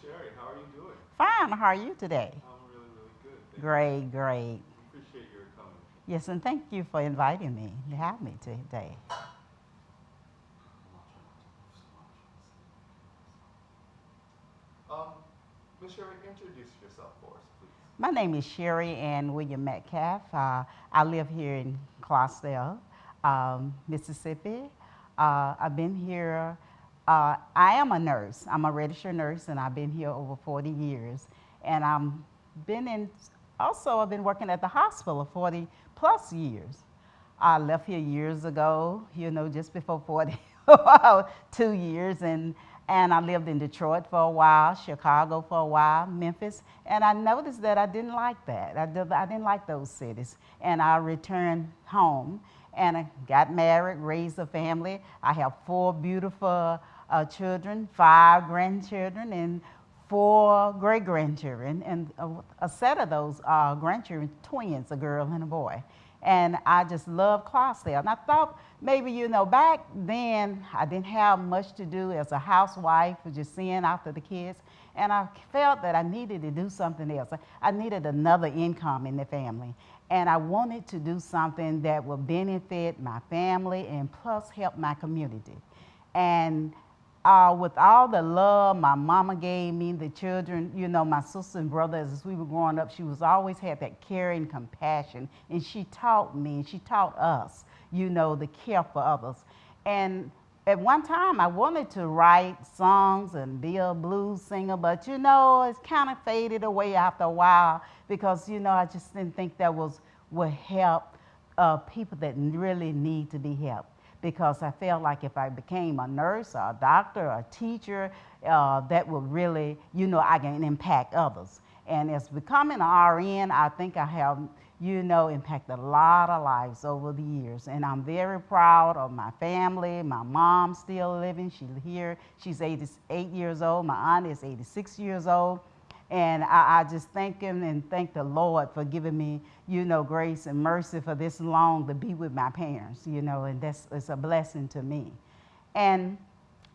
Sherry, how are you doing? Fine. How are you today? I'm really, really good. Thank you. Great, great. Appreciate your coming. Yes, and thank you for inviting me to Sure. have me today. I'll try not to move so much. Miss Sherry, introduce yourself for us, please. My name is Sherry Ann William Metcalf. I live here in Clarksdale, Mississippi. I've been here. I am a nurse. I'm a registered nurse, and I've been here over 40 years. And been in. Also, I've been working at the hospital 40 plus years. I left here years ago, just before 40, 2 years, and I lived in Detroit for a while, Chicago for a while, Memphis, and I noticed that I didn't like that. I didn't like those cities, and I returned home, and I got married, raised a family. I have four beautiful children, five grandchildren, and four great grandchildren, and a set of those grandchildren, twins, a girl and a boy. And I just love Clarksdale. And I thought maybe, back then I didn't have much to do as a housewife, just seeing after the kids. And I felt that I needed to do something else. I needed another income in the family. And I wanted to do something that would benefit my family and plus help my community. And with all the love my mama gave me, the children, my sister and brothers, as we were growing up, she was always had that caring compassion. And she taught me, and she taught us, the care for others. And at one time, I wanted to write songs and be a blues singer, but, it's kind of faded away after a while because, I just didn't think that would help people that really need to be helped because I felt like if I became a nurse or a doctor or a teacher, that would really, I can impact others. And as becoming an RN, I think I have, impacted a lot of lives over the years. And I'm very proud of my family. My mom's still living. She's here. She's 88 years old. My aunt is 86 years old. And I just thank him and thank the Lord for giving me, grace and mercy for this long to be with my parents, and it's a blessing to me. And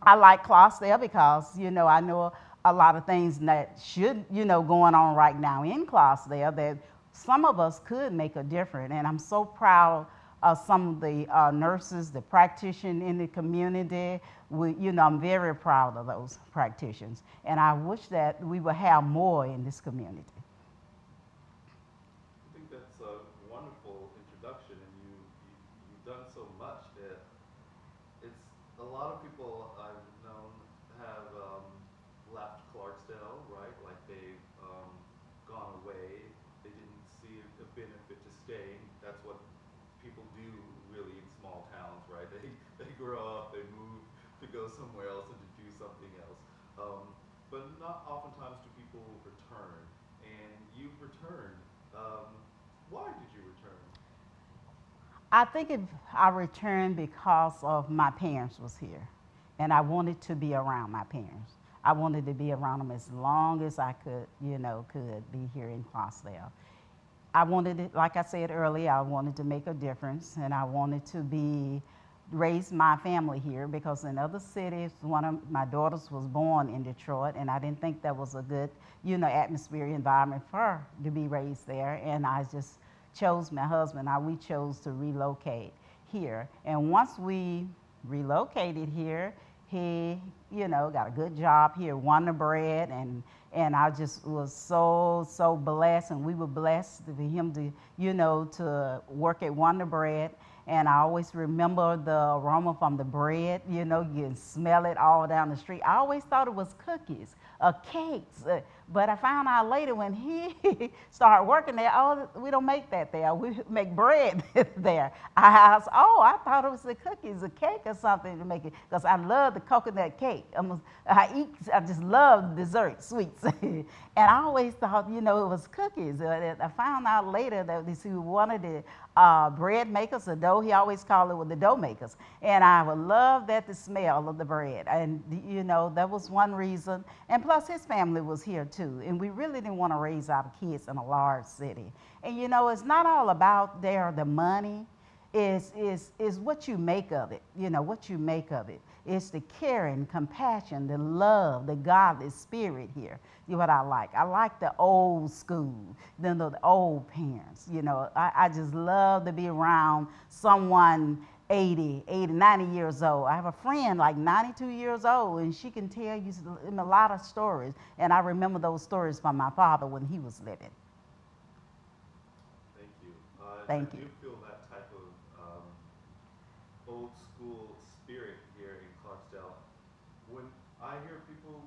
I like Clarksdale because, I know a lot of things that should, going on right now in Clarksdale that some of us could make a difference. And I'm so proud of some of the nurses, the practitioners in the community. I'm very proud of those practitioners. And I wish that we would have more in this community. I think that's a wonderful introduction, and you've done so much that it's a lot of people I've known have left Clarksdale, right? Like they've gone away. They didn't see a benefit to staying. That's what people do really in small towns, right? They grow up, they move to go somewhere else and to do something else. But not oftentimes do people return, and you've returned. Why did you return? I think if I returned because of my parents was here, and I wanted to be around my parents. I wanted to be around them as long as I could, could be here in Clarksdale. I wanted it, like I said earlier, I wanted to make a difference, and I wanted to raise my family here because in other cities, one of my daughters was born in Detroit, and I didn't think that was a good, atmosphere environment for her to be raised there. And I just chose my husband. We chose to relocate here, and once we relocated here, he, got a good job here, Wonder Bread, and I just was so blessed, and we were blessed for him to, to work at Wonder Bread. And I always remember the aroma from the bread, you can smell it all down the street. I always thought it was cookies or cakes, but I found out later when he started working there, oh, we don't make that there. We make bread there. I thought it was the cookies, a cake or something to make it, because I love the coconut cake. I just love dessert, sweets. And I always thought, it was cookies. I found out later that he was one of the bread makers, the dough, he always called it with the dough makers. And I would love that, the smell of the bread. And, that was one reason. And plus his family was here too. And we really didn't want to raise our kids in a large city. And, it's not all about the money. is what you make of it. You know, what you make of it. It's the caring, compassion, the love, the godly spirit here. You know what I like? I like the old school, the old parents. You know, I just love to be around someone 90 years old. I have a friend like 92 years old, and she can tell you a lot of stories. And I remember those stories from my father when he was living. Thank you. I Thank you. do feel that type of old school spirit here in Clarksdale. When I hear people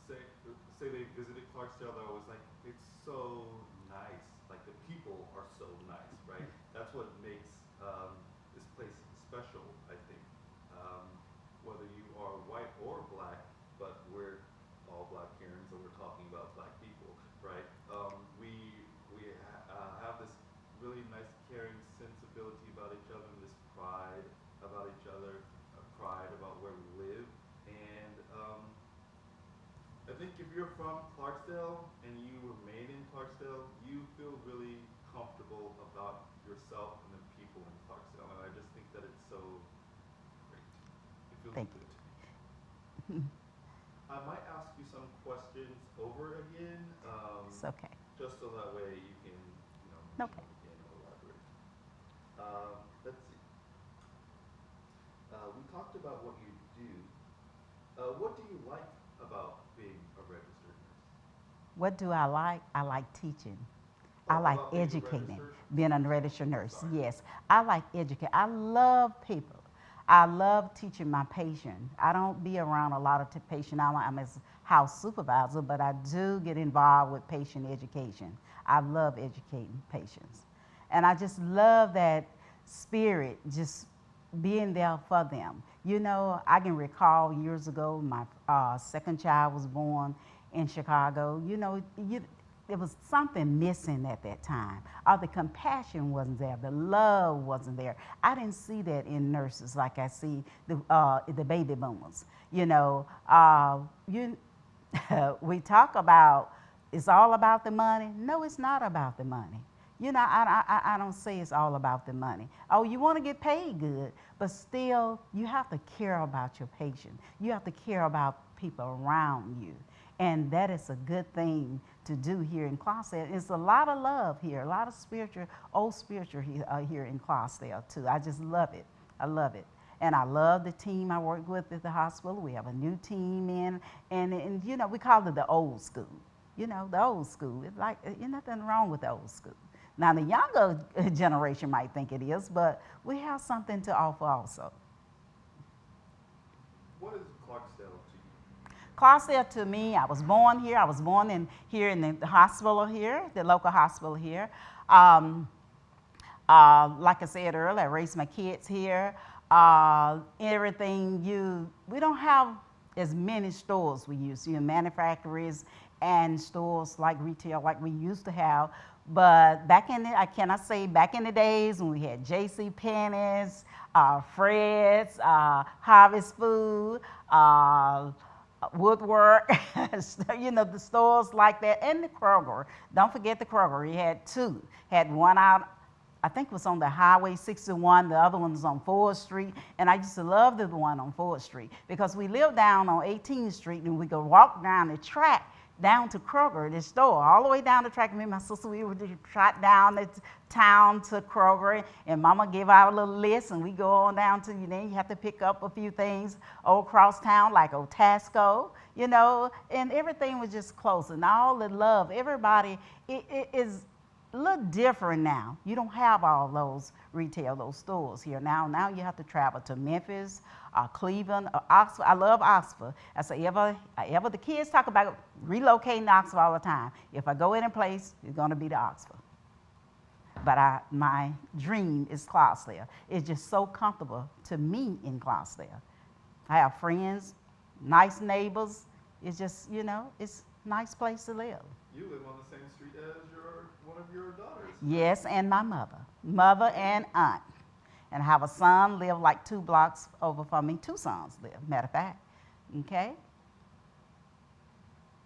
say say they visited Clarksdale, they're always like, "It's so nice. Like the people are so nice, right?" That's what makes this place special, I think. Um, Whether you are white or black, but we're all black here, and so we're talking about black people, right? We have this really nice, caring sensibility about each other, and this pride about each other, pride about where we live, and I think if you're from Clarksdale and you remain in Clarksdale, you feel really comfortable about yourself and the people in Clarksdale, and I just think that it's so great. It feels Thank good to me. you. I might ask you some questions over again, It's okay. just so that way you can, mention Okay. them again or elaborate. Let's see. We talked about what you do. What do you like about being a registered nurse? What do I like? I like teaching. I Oh, like about being a educating, registered being a nurse. registered nurse. Sorry. Yes, I like educating. I love people. I love teaching my patient. I don't be around a lot of patient. I'm a house supervisor, but I do get involved with patient education. I love educating patients. And I just love that spirit, just being there for them. You know, I can recall years ago, my second child was born in Chicago. You know, there was something missing at that time. Or the compassion wasn't there, the love wasn't there. I didn't see that in nurses like I see the baby boomers. You know, we talk about it's all about the money. No, it's not about the money. You know, I don't say it's all about the money. Oh, you want to get paid good, but still, you have to care about your patient. You have to care about people around you. And that is a good thing to do here in Clarksdale. It's a lot of love here, a lot of spiritual, old spiritual here in Clarksdale, too. I just love it. I love it. And I love the team I work with at the hospital. We have a new team in, and you know, we call it the old school. You know, the old school. It's like, nothing wrong with the old school. Now, the younger generation might think it is, but we have something to offer also. What is Clarksdale to you? Clarksdale to me, I was born here. I was born here in the hospital here, the local hospital here. Um, like I said earlier, I raised my kids here. We don't have as many stores we used to, manufacturers and stores like retail like we used to have. But I cannot say back in the days when we had J.C. Penney's, Fred's, Harvest Food, Woodwork, the stores like that, and the Kroger. Don't forget the Kroger. He had two. Had one out, I think it was on the Highway 61. The other one was on 4th Street. And I used to love the one on 4th Street because we lived down on 18th Street and we could walk down the track down to Kroger, the store, all the way down the track. Me and my sister, we would just trot down the town to Kroger, and Mama gave out a little list, and we go on down to, you have to pick up a few things all across town, like Otasco, and everything was just close, and all the love, everybody, it is a little different now. You don't have all those those stores here now. Now you have to travel to Memphis, Cleveland, Oxford. I love Oxford. I say, ever the kids talk about relocating to Oxford all the time. If I go in a place, it's going to be to Oxford. But my dream is Clarksdale. It's just so comfortable to me in Clarksdale. I have friends, nice neighbors. It's just, it's a nice place to live. You live on the same street as one of your daughters. Yes, and my mother and aunt. And I have a son live like 2 blocks over from me. 2 sons live, matter of fact. Okay?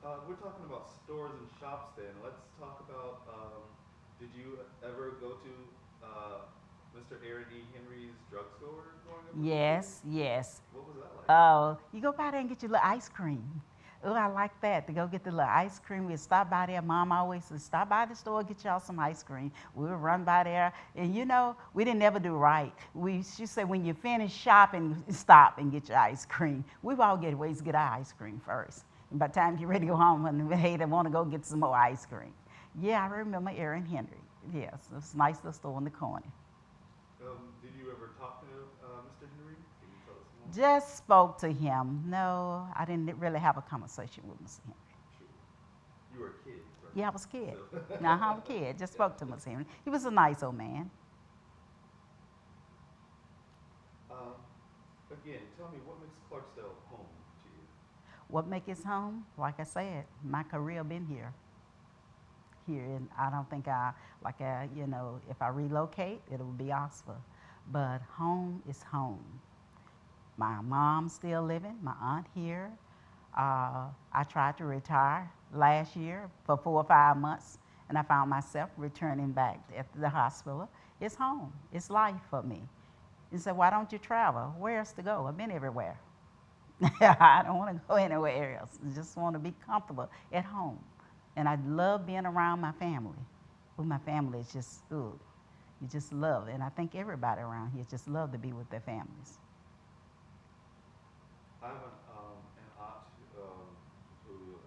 We're talking about stores and shops then. Let's talk about, did you ever go to Mr. Aaron E. Henry's drugstore growing up with you? Yes, yes. What was that like? Oh, you go by there and get your little ice cream. Oh, I like that. To go get the little ice cream. We'd stop by there. Mom always said, stop by the store, get y'all some ice cream. We would run by there. And you know, we didn't never do right. She said, when you finish shopping, stop and get your ice cream. We would always get our ice cream first. And by the time you ready to go home, and hey, they want to go get some more ice cream. Yeah, I remember Aaron Henry. Yes, it was a nice little store in the corner. Did you ever talk to Mr. Henry? Can you tell us more? Just spoke to him. No, I didn't really have a conversation with Mr. Henry. Sure. You were a kid, right? Yeah, I was a kid. So. I was a kid. Just spoke to Mr. Henry. He was a nice old man. um, Again, tell me what makes Clarksdale home to you? What make his home? Like I said, my career been here. Here, and I don't think if I relocate, it'll be Oxford. But home is home. My mom's still living, my aunt here. I tried to retire last year for 4 or 5 months, and I found myself returning back at the hospital. It's home. It's life for me. You say, why don't you travel? Where else to go? I've been everywhere. I don't want to go anywhere else. I just want to be comfortable at home. And I love being around my family. Well, my family is just, ooh, you just love it. And I think everybody around here just love to be with their families. I have an aunt who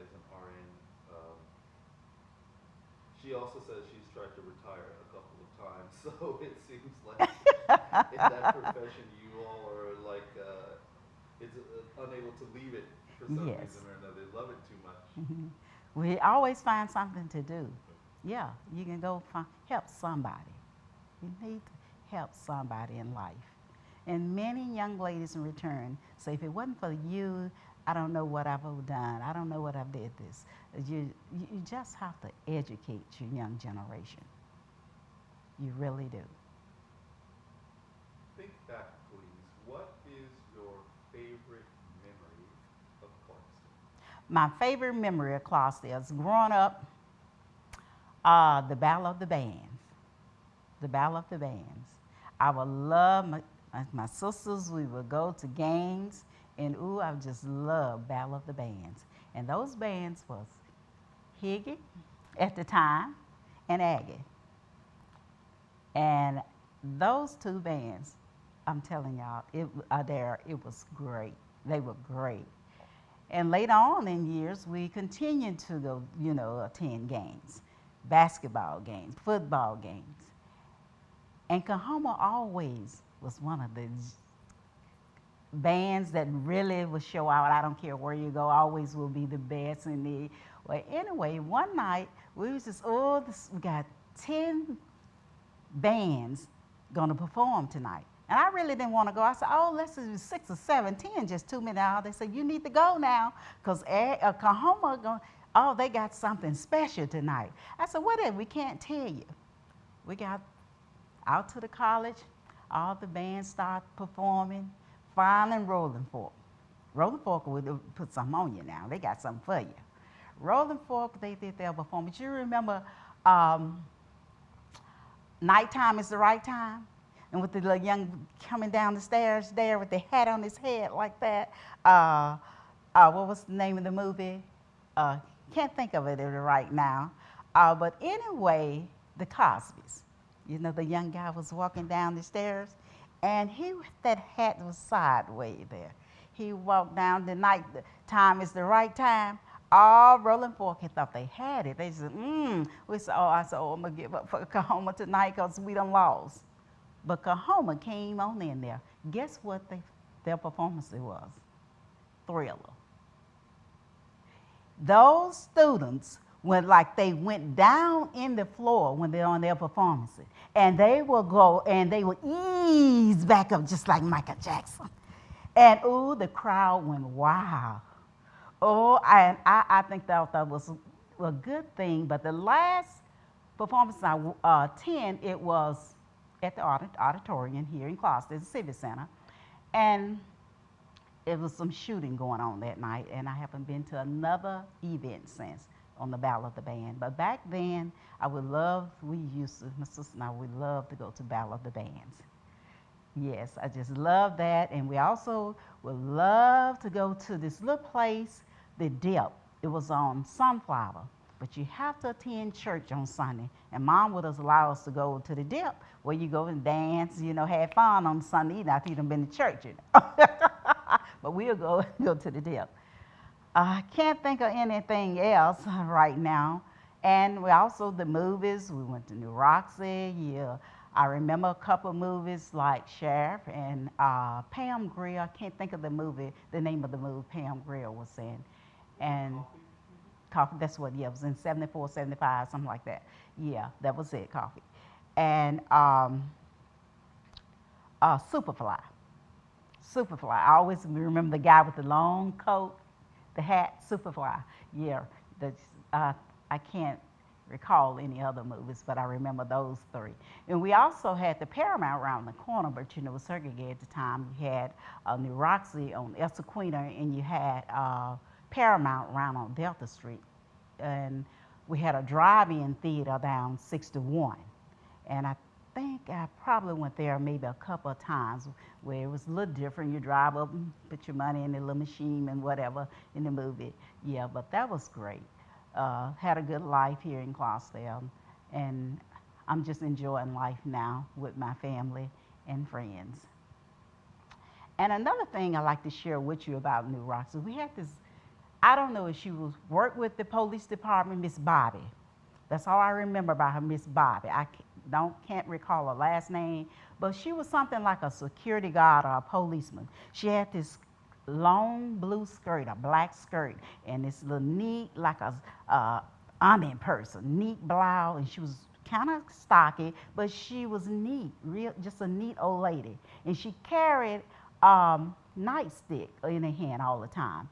is an RN. Um, she also says she's tried to retire a couple of times, so it seems like in that profession you all are like unable to leave it for some Yes. reason or another. They love it too much. Mhm. We always find something to do. Yeah, you can go help somebody. You need to help somebody in life. And many young ladies in return say, if it wasn't for you, I don't know what I've done. I don't know what I did this. You just have to educate your young generation. You really do. Think back, please. What is your favorite memory of Clarksdale? My favorite memory of Clarksdale is growing up, the Battle of the Bands. The Battle of the Bands. I would love my sisters, we would go to games, and ooh, I just love Battle of the Bands. And those bands was Higgy at the time and Aggie. And those two bands, I'm telling y'all, it was great. They were great. And later on in years, we continued to go, attend games, basketball games, football games. And Kahoma always was one of the bands that really will show out. I don't care where you go, always will be the best in the. Well, anyway, one night we was just, we got 10 bands gonna perform tonight. And I really didn't want to go. I said, let's do 6 or 7, 10, just 2 minutes out. They said, you need to go now, because Kahoma, they got something special tonight. I said, whatever, we can't tell you. We got out to the college, all the bands start performing, finally Rolling Fork. Rolling Fork would put something on you now. They got something for you. Rolling Fork, they did their performance. You remember Nighttime is the Right Time? And with the little young coming down the stairs there with the hat on his head like that. What was the name of the movie? Can't think of it right now. But anyway, the Cosbys. You know, the young guy was walking down the stairs, and that hat was sideways there. He walked down the night, the time is the right time. All Rolling Fork had thought they had it. They said, We said, I said, I'm going to give up for Kahoma tonight because we done lost. But Kahoma came on in there. Guess what their performance was? Thriller. Those students they went down in the floor when they're on their performances. And they will go and they will ease back up just like Michael Jackson. And ooh, the crowd went wild. Oh, and I think that was a good thing. But the last performance I attended, it was at the auditorium here in Clarksdale, the Civic Center. And it was some shooting going on that night, and I haven't been to another event since. on the Battle of the Band. But back then, we used to, my sister and I, we loved to go to Battle of the Bands. Yes, I just love that. And we also would love to go to this little place, the Dip. It was on Sunflower. But you have to attend church on Sunday. And Mom would allow us to go to the Dip, where you go and dance, have fun on Sunday evening after you've been to church. But we'll go to the Dip. I can't think of anything else right now. And we also, the movies, we went to New Roxy. Yeah, I remember a couple of movies like Sheriff and Pam Grier. I can't think of the name of the movie Pam Grier was in. And Coffee, that's what, yeah, it was in 74, 75, something like that. Yeah, that was it, Coffee. And Superfly. Superfly. I always remember the guy with the long coat, the hat, Superfly. Yeah, that's, I can't recall any other movies, but I remember those three. And we also had the Paramount around the corner, but it was segregated at the time. You had New Roxy on Essequina, and you had Paramount around on Delta Street. And we had a drive-in theater down 61. And I think I probably went there maybe a couple of times where it was a little different. You drive up and put your money in the little machine and whatever in the movie. Yeah, but that was great. Had a good life here in Clarksdale, and I'm just enjoying life now with my family and friends. And another thing I like to share with you about New Roxy, we had this, I don't know if she was worked with the police department, Miss Bobby. That's all I remember about her, Miss Bobby. Can't recall her last name, but she was something like a security guard or a policeman. She had this long blue skirt, a black skirt, and this little neat, like a army person, neat blouse, and she was kind of stocky, but she was neat, just a neat old lady. And she carried nightstick in her hand all the time.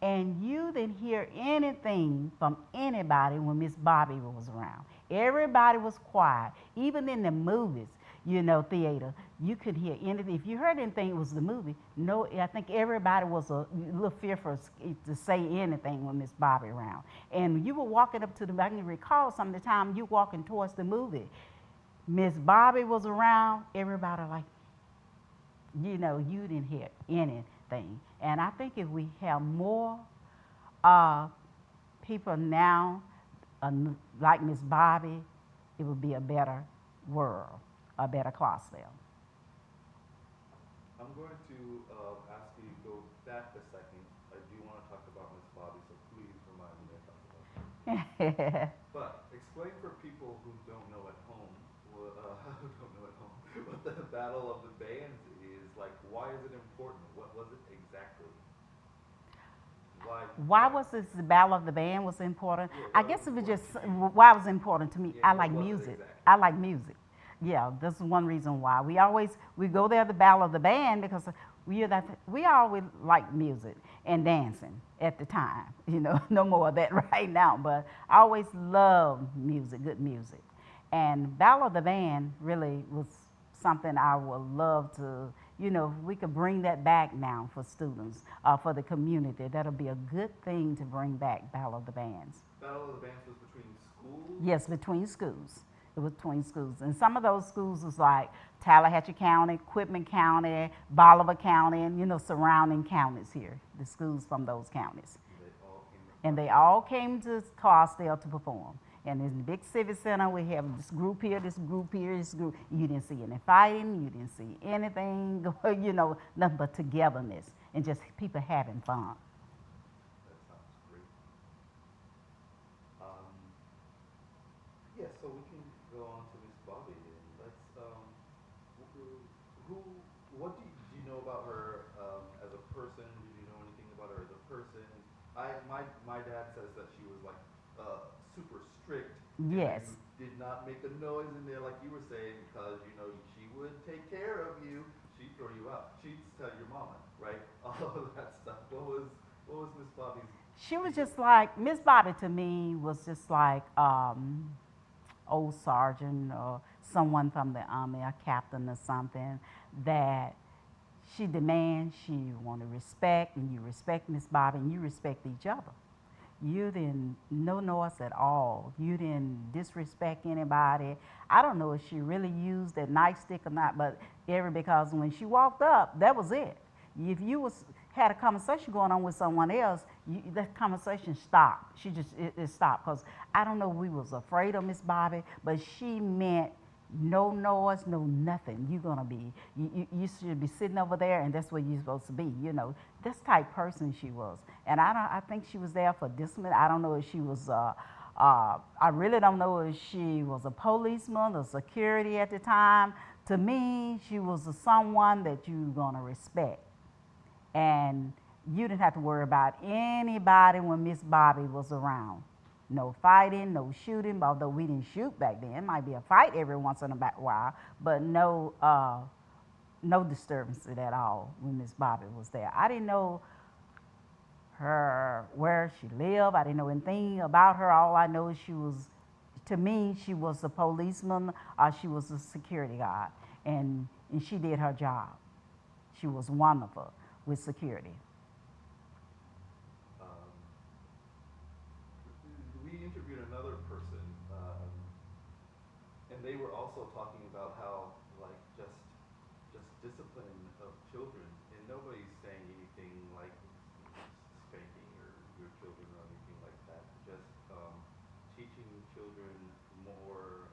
And you didn't hear anything from anybody when Miss Bobby was around. Everybody was quiet. Even in the movies, theater, you could hear anything. If you heard anything, it was the movie. No, I think everybody was a little fearful to say anything when Miss Bobby around. And you were walking up to I can recall some of the time you walking towards the movie. Miss Bobby was around, everybody like, you didn't hear anything. And I think if we have more people now like Miss Bobby, it would be a better world, a better Clarksdale. I'm going to ask you to go back a second. I do want to talk about Miss Bobby, so please remind me to talk about her. But explain for people who don't know at home, who don't know at home, what the Battle of the Bands is. Like, why is it important? What was it exactly? Why was this the Battle of the Band was important? Yeah, I guess it was just why it was important to me. Yeah, I like music. I like music. Yeah, that's one reason why. We go there the Battle of the Band because we always like music and dancing at the time. No more of that right now, but I always loved music, good music. And Battle of the Band really was something I would love to, we could bring that back now for students, for the community. That'll be a good thing to bring back Battle of the Bands. Battle of the Bands was between schools? Yes, between schools. It was between schools. And some of those schools was like Tallahatchie County, Quitman County, Bolivar County, and, surrounding counties here, the schools from those counties. They all came to Clarksdale to perform. And in the big civic center, we have this group here, this group here, this group. You didn't see any fighting, you didn't see anything, nothing but togetherness and just people having fun. That sounds great. Yeah, so we can go on to Miss Bobby and let's, what do you know about her as a person? Do you know anything about her as a person? My dad says that she was like super strict. Yes. You did not make a noise in there like you were saying because she would take care of you. She'd throw you out. She'd tell your mama, right? All of that stuff. What was Miss Bobby's? She was just like Miss Bobby to me was just like old sergeant or someone from the army, a captain or something that she demands. She want to respect, and you respect Miss Bobby, and you respect each other. You didn't no noise at all. You didn't disrespect anybody. I don't know if she really used that nightstick or not, but because when she walked up, that was it. If you was had a conversation going on with someone else, that conversation stopped. It stopped because I don't know if we was afraid of Miss Bobby, but she meant no noise, no nothing. You're gonna be you should be sitting over there, and that's where you're supposed to be. This type person she was, and I think she was there for discipline. I don't know if she was. I really don't know if she was a policeman or security at the time. To me, she was someone that you're gonna respect, and you didn't have to worry about anybody when Miss Bobby was around. No fighting, no shooting, although we didn't shoot back then. It might be a fight every once in a while, but no disturbance at all when Miss Bobby was there. I didn't know her where she lived. I didn't know anything about her. All I know is to me, she was a policeman or she was a security guard, and she did her job. She was wonderful with security. Um, we interviewed another person, and they were also talking about how like just discipline of children, and nobody's saying anything like spanking your children or anything like that. Just teaching children more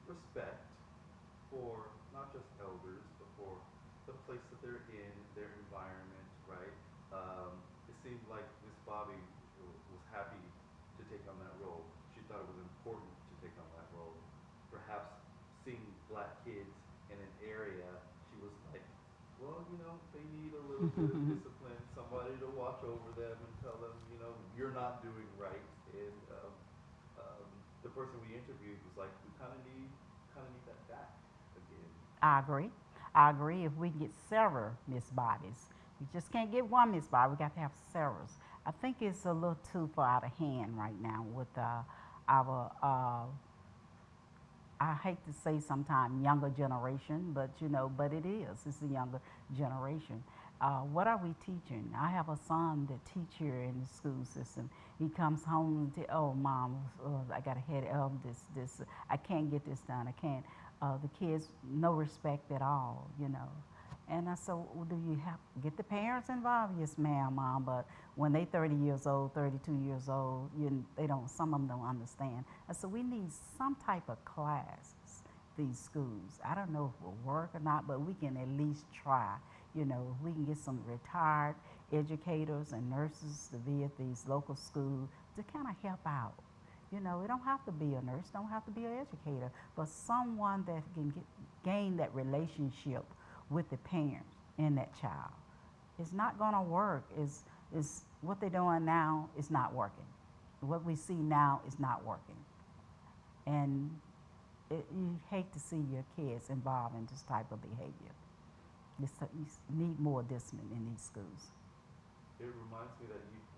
respect for not just elders, but for the place that they're in, their environment, right? It seemed like Miss Bobby was happy to take on that role. She thought it was important to take on that role. Perhaps seeing black kids in an area, she was like, well, they need a little bit of discipline, somebody to watch over them and tell them, you're not doing right. And the person we interviewed was like, we kind of need that back again. I agree. I agree. If we get several Miss Bobbies, we just can't get one Miss Bobby. We got to have several. I think it's a little too far out of hand right now with our. I hate to say sometimes younger generation, but but it is. It's the younger generation. What are we teaching? I have a son that teach here in the school system. He comes home and oh, mom, I got a head of this. I can't get this done. I can't. The kids, no respect at all. And I said, well, do you have get the parents involved? Yes, ma'am, mom. But when they 30 years old, 32 years old, they don't. Some of them don't understand. I said, we need some type of classes. These schools. I don't know if it will work or not, but we can at least try. We can get some retired educators and nurses to be at these local schools to kind of help out. It don't have to be a nurse, don't have to be an educator, but someone that can gain that relationship with the parent and that child. It's not going to work. Is what they're doing now is not working. What we see now is not working, and you hate to see your kids involved in this type of behavior. You need more discipline in these schools. It reminds me that it makes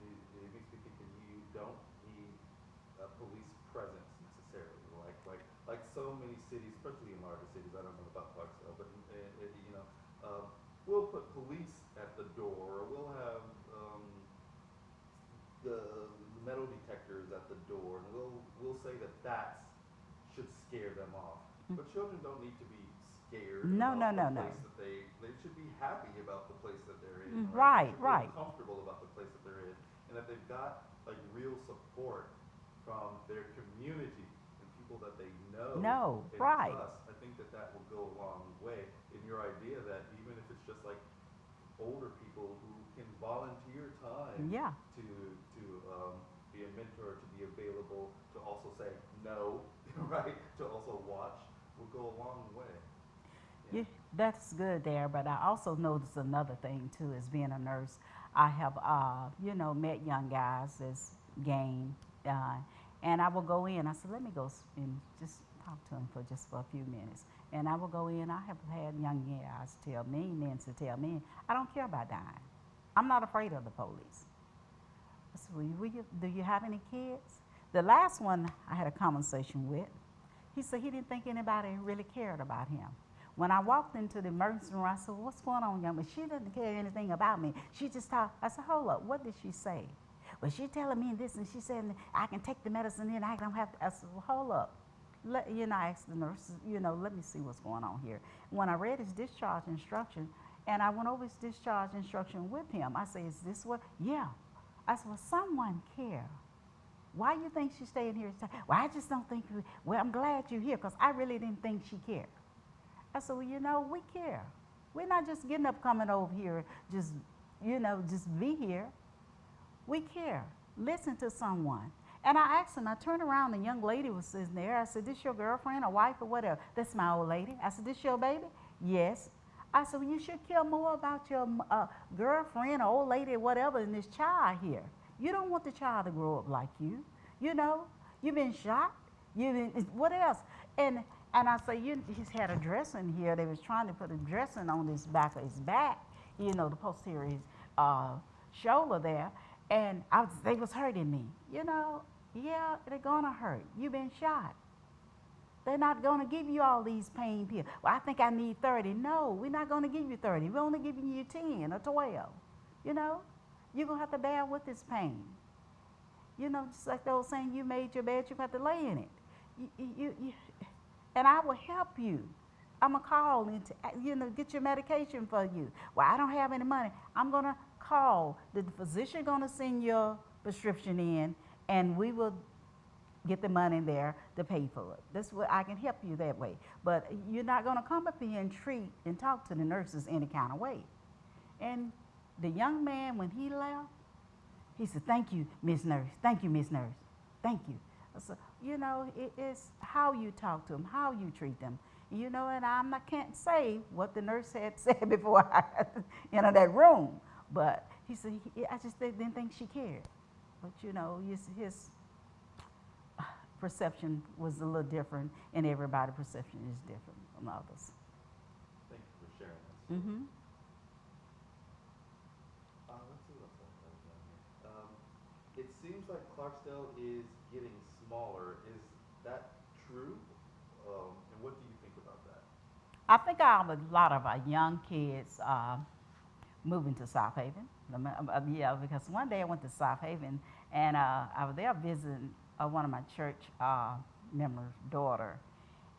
me think that you don't need a police presence necessarily. Like so many cities, especially in larger cities. I don't know about Clarksdale, but we'll put police at the door. We'll have the metal detectors at the door, and we'll say that should scare them off. But children don't need to be scared No, no, about no, the no. place that they should be happy about the place that they're in, right? They Right, should right. feel comfortable about the place that they're in, and if they've got like real support from their community and people that they know No, and right. trust, I think that will go a long way in your idea that even if it's just like older people who can volunteer time Yeah. to be a mentor, to be available, to also say no, right? To also watch will go a long way. Yeah. Yeah, that's good there, but I also noticed another thing too. As being a nurse, I have met young guys that's game, uh, and I will go in. I said, let me go and just talk to them for a few minutes. And I will go in. I have had young guys tell me, men to tell me, I don't care about dying. I'm not afraid of the police. I said, well, do you have any kids? The last one I had a conversation with, he said he didn't think anybody really cared about him. When I walked into the emergency room, I said, well, what's going on, young man? She didn't care anything about me. She just talked. I said, hold up, what did she say? well, she's telling me this, and she said I can take the medicine and I don't have to. I said, well, hold up. I asked the nurse, let me see what's going on here. When I read his discharge instruction, and I went over his discharge instruction with him, I said, is this what? Yeah. I said, well, someone care. Why you think she's staying here? Well, I just don't think. Well, I'm glad you're here because I really didn't think she cared. I said, well, we care. We're not just getting up, coming over here, just be here. We care. Listen to someone. And I asked him, I turned around, the young lady was sitting there. I said, this your girlfriend or wife or whatever? That's my old lady. I said, this your baby? Yes. I said, well, you should care more about your girlfriend or old lady or whatever than this child here. You don't want the child to grow up like you. You've been shot. What else? And I say, he's had a dressing here. They was trying to put a dressing on this back of his back, the posterior shoulder there. And they was hurting me. Yeah, they're going to hurt. You've been shot. They're not going to give you all these pain pills. Well, I think I need 30. No, we're not going to give you 30. We're only giving you 10 or 12. You're going to have to bear with this pain. Just like they were saying, you made your bed, you have to lay in it. And I will help you. I'm going to call and, get your medication for you. Well, I don't have any money. I'm going to call. The physician going to send your prescription in, and we will get the money there to pay for it. That's what I can help you that way. But you're not going to come up here and treat and talk to the nurses any kind of way. And the young man, when he left, he said, thank you, Miss Nurse. Thank you, Miss Nurse. Thank you. So, it's how you talk to them, how you treat them. And I can't say what the nurse had said before I got that room. But he said, I just didn't think she cared. But, his perception was a little different, and everybody's perception is different from others. Thank you for sharing that. Mm-hmm. Let's see what's up. It seems like Clarksdale is getting smaller. Is that true? And what do you think about that? I think a lot of our young kids moving to South Haven. Yeah, because one day I went to South Haven, and I was there visiting one of my church members' daughter.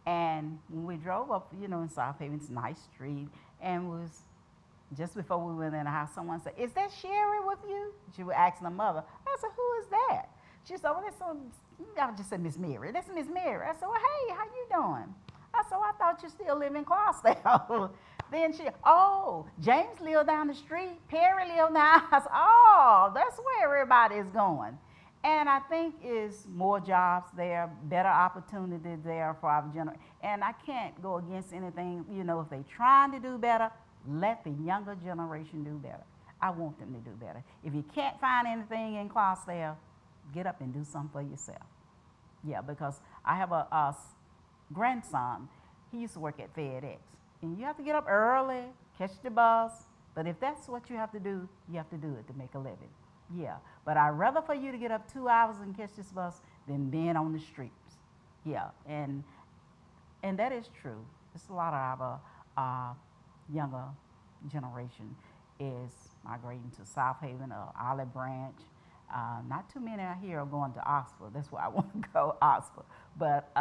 And when we drove up, in South Haven, it's a nice street, and was just before we went in the house, someone said, is that Sherry with you? She was asking her mother. I said, who is that? She said, I just said, Miss Mary. That's Miss Mary. I said, well, hey, how you doing? I said, well, I thought you still live in Clarksdale. Then James lived down the street. Perry lived down. I said, that's where everybody is going. And I think it's more jobs there, better opportunity there for our generation. And I can't go against anything, if they're trying to do better, let the younger generation do better. I want them to do better. If you can't find anything in Clarksdale, get up and do something for yourself. Yeah, because I have a grandson. He used to work at FedEx. And you have to get up early, catch the bus. But if that's what you have to do, you have to do it to make a living. Yeah, but I'd rather for you to get up 2 hours and catch this bus than being on the streets. Yeah, and that is true. It's a lot of our younger generation is migrating to South Haven or Olive Branch. Not too many out here are going to Oxford. That's where I want to go, Oxford. But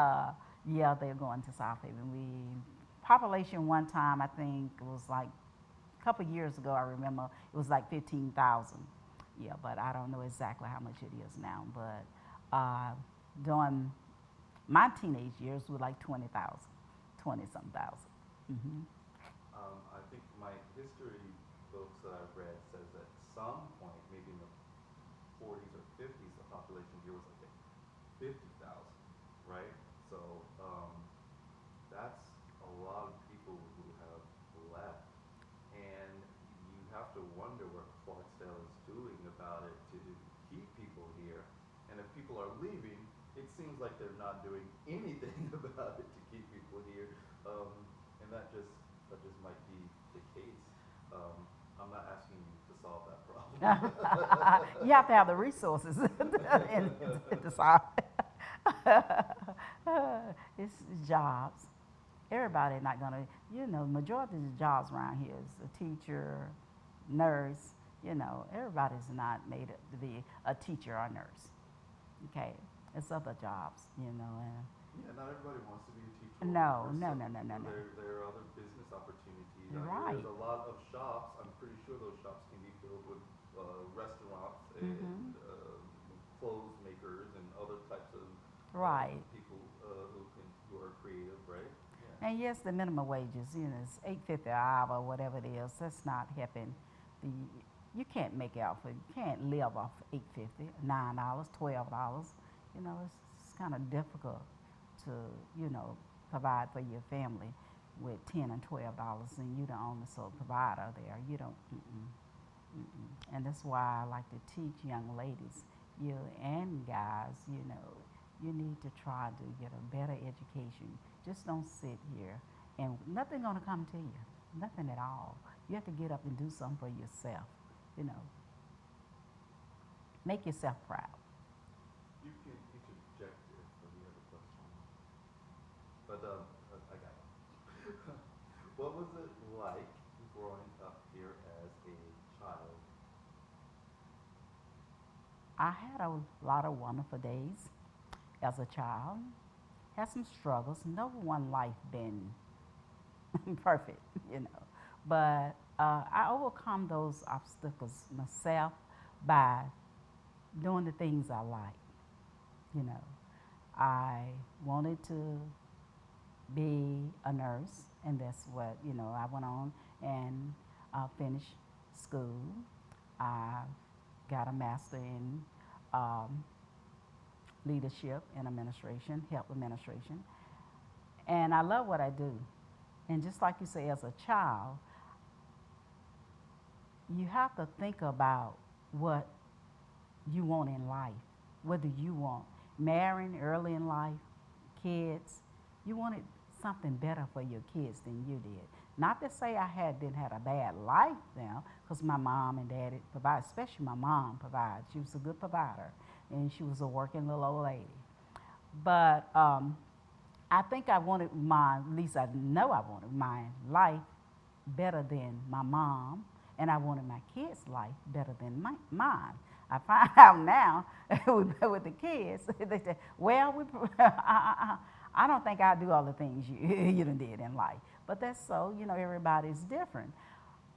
yeah, they're going to South Haven. Population one time, I think it was like a couple years ago, I remember, it was like 15,000. Yeah, but I don't know exactly how much it is now. But during my teenage years, it was like 20,000, 20-some thousand. Mm-hmm. I think my history books that I've read says at some point, maybe in the 40s or 50s, the population here was like 50,000, right? So that's a lot of people who have left. And you have to wonder what Clarksdale is doing about it to keep people here. And if people are leaving, it seems like they're not doing anything about it to keep people here. And that just might be the case. I'm not asking you to solve that problem. You have to have the resources to solve it. It's jobs. Everybody not going to, majority of the jobs around here is a teacher, nurse, Everybody's not made to be a teacher or a nurse. Okay, it's other jobs, Yeah, not everybody wants to be a teacher or a no, nurse. no, Some, no, no, no, no. there are other business opportunities. There's Right. a lot of shops. I'm pretty sure those shops can be filled with restaurants and Mm-hmm. clothes makers and other types of Right. people who are creative, right? Yeah. And yes, the minimum wages, it's 8.50 an hour, whatever it is. That's not helping. The you can't make out for you can't live off 8.50, $9, $12. It's kind of difficult to provide for your family with $10 and $12, and you the only sole provider there. You don't. And that's why I like to teach young ladies, you and guys, you need to try to get a better education. Just don't sit here and nothing gonna come to you. Nothing at all. You have to get up and do something for yourself. You know, make yourself proud. You can interject if you have a question, but I got it. What was it like growing up here as a child? I had a lot of wonderful days as a child. Had some struggles. No one life been perfect, you know. But I overcome those obstacles myself by doing the things I like. You know, I wanted to be a nurse, and that's what I went on and finished school. I got a master in um, leadership and administration, health administration, and I love what I do. And just like you say, as a child, you have to think about what you want in life. What do you want? Marrying early in life, kids. You wanted something better for your kids than you did. Not to say I didn't have a bad life now, because my mom and dad provided, especially my mom provided. She was a good provider, and she was a working little old lady. But I think I wanted at least I know I wanted my life better than my mom, and I wanted my kids' life better than mine. I find out now with the kids, they say, well, I don't think I do all the things you done did in life. But that's so, everybody's different.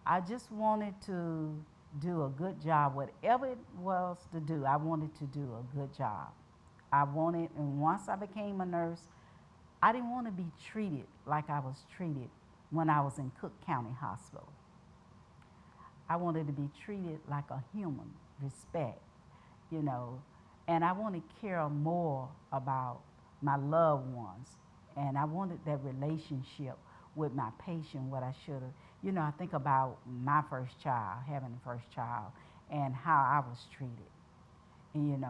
I just wanted to do a good job, whatever it was to do, I wanted to do a good job. And once I became a nurse, I didn't want to be treated like I was treated when I was in Cook County Hospital. I wanted to be treated like a human, respect, you know, and I want to care more about my loved ones. And I wanted that relationship with my patient, what I should have. I think about my first child, having the first child, and how I was treated. And,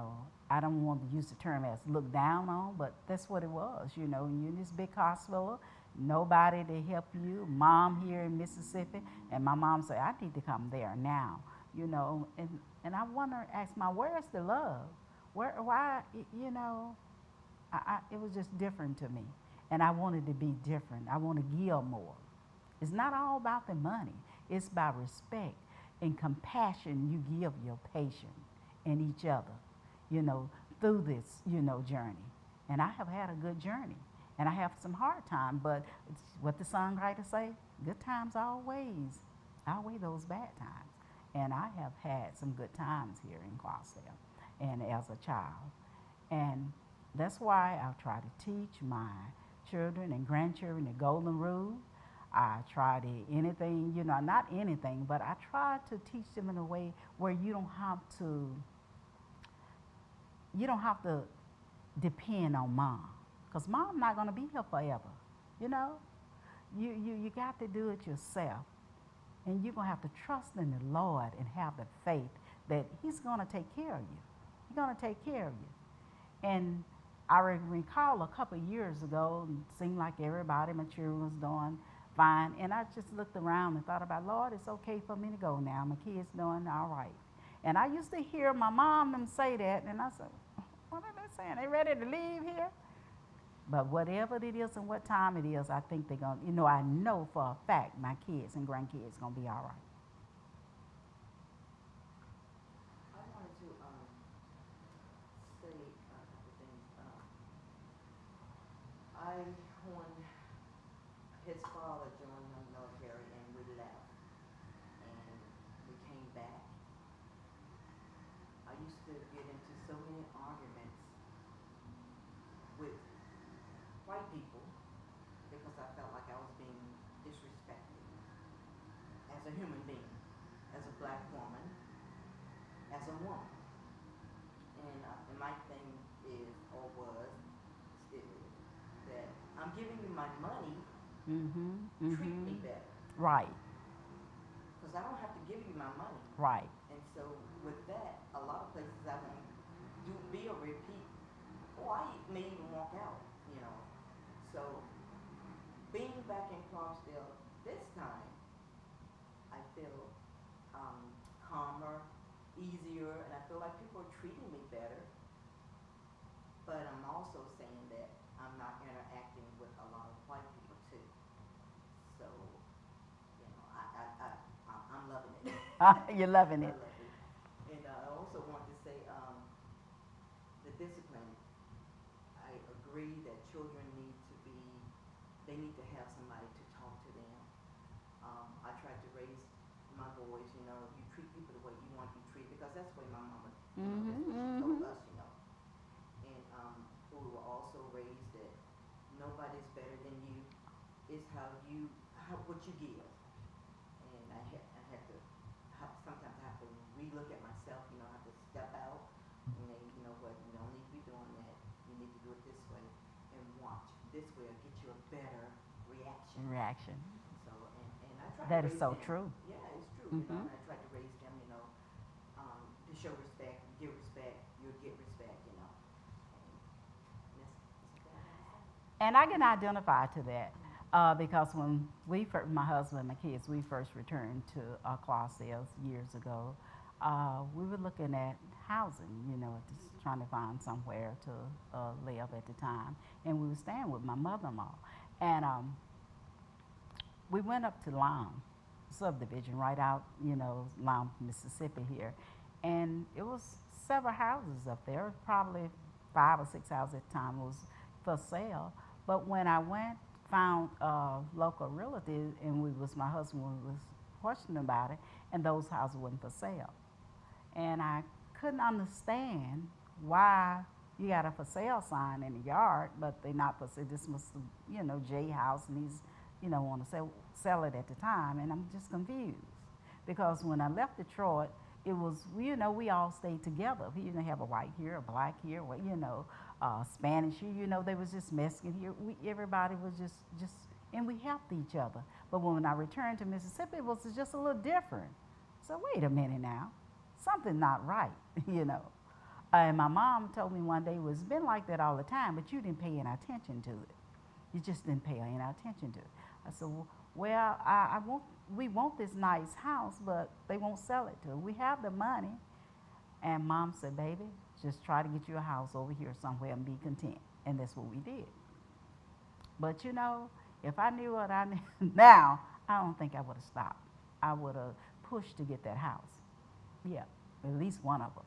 I don't want to use the term as looked down on, but that's what it was. You're in this big hospital, nobody to help you. Mom here in Mississippi, and my mom said, I need to come there now. And I wonder, ask my, where's the love? Why, it was just different to me. And I wanted to be different. I want to give more. It's not all about the money. It's about respect and compassion you give your patient and each other, you know, through this, journey. And I have had a good journey. And I have some hard times, but it's what the songwriter say, good times always outweigh those bad times. And I have had some good times here in Clarksdale and as a child. And that's why I try to teach my children and grandchildren the golden rule. I try to anything, not anything, but I try to teach them in a way where you don't have to depend on mom, because mom not going to be here forever. You know, you got to do it yourself, and you're going to have to trust in the Lord and have the faith that He's going to take care of you. He's going to take care of you. And I recall a couple of years ago, it seemed like everybody, my children was doing fine, and I just looked around and thought about, Lord, it's okay for me to go now. My kids doing all right. And I used to hear my mom them say that, and I said, what are they saying? They ready to leave here? But whatever it is and what time it is, I think they're going to, I know for a fact my kids and grandkids going to be all right. when his father joined the military and we left and we came back, I used to get into so many arguments with white people because I felt like I was being disrespected as a human being, as a black woman, as a woman. And my thing is, or was, still is, that I'm giving you my money, treat me better. Right, Because I don't have to give you my money. right. And so with that, a lot of places I won't be a repeat, or I may even walk out, you know. So being back in Clarksdale this time, I feel calmer, easier, and I feel like people are treating me better. But I'm also saying that I'm not interacting with a lot of white people too. So, you know, I'm loving it. You're loving I it. love it. And I also want to say the discipline. I agree that children need to be, they need to have somebody to talk to them. I tried to raise my boys, you know, you treat people the way you want to be treated, because that's the way my mama, you know, that's what she told us, you know. And we were also raised that nobody's better than you. It's what you give. And I had to, sometimes I have to relook at myself, you know, I have to step out and then, you know what, you don't need to be doing that. You need to do it this way and watch. This way will get you a better reaction. Reaction. So, and I try That to is raise so them. true. Yeah, it's true, you know, and I try to raise them, you know, to show respect, give respect, you'll get respect, you know. And that's what I say. And I can identify to that because when my husband and my kids, we first returned to Clarksdale years ago, we were looking at housing, you know, just trying to find somewhere to live at the time. And we were staying with my mother-in-law. And we went up to Lime subdivision right out, you know, Lime, Mississippi here. And it was several houses up there, probably 5 or 6 houses at the time was for sale. But when I went, found local realty, and my husband was questioning about it, and those houses weren't for sale. And I couldn't understand why you got a for sale sign in the yard, but they're not for sale. This must, you know, Jay House, and he's, you know, want to sell it at the time, and I'm just confused because when I left Detroit, it was, you know, we all stayed together. You didn't have a white here, a black here, you know, Spanish here. You know, they was just Mexican here. Everybody was just, and we helped each other. But when I returned to Mississippi, it was just a little different. So wait a minute now, something not right, you know. And my mom told me one day, it's been like that all the time, but you didn't pay any attention to it. You just didn't pay any attention to it. I said, well, we want this nice house, but they won't sell it to us. We have the money. And Mom said, baby, just try to get you a house over here somewhere and be content. And that's what we did. But you know, if I knew what I knew now, I don't think I would have stopped. I would have pushed to get that house. Yeah, at least one of them.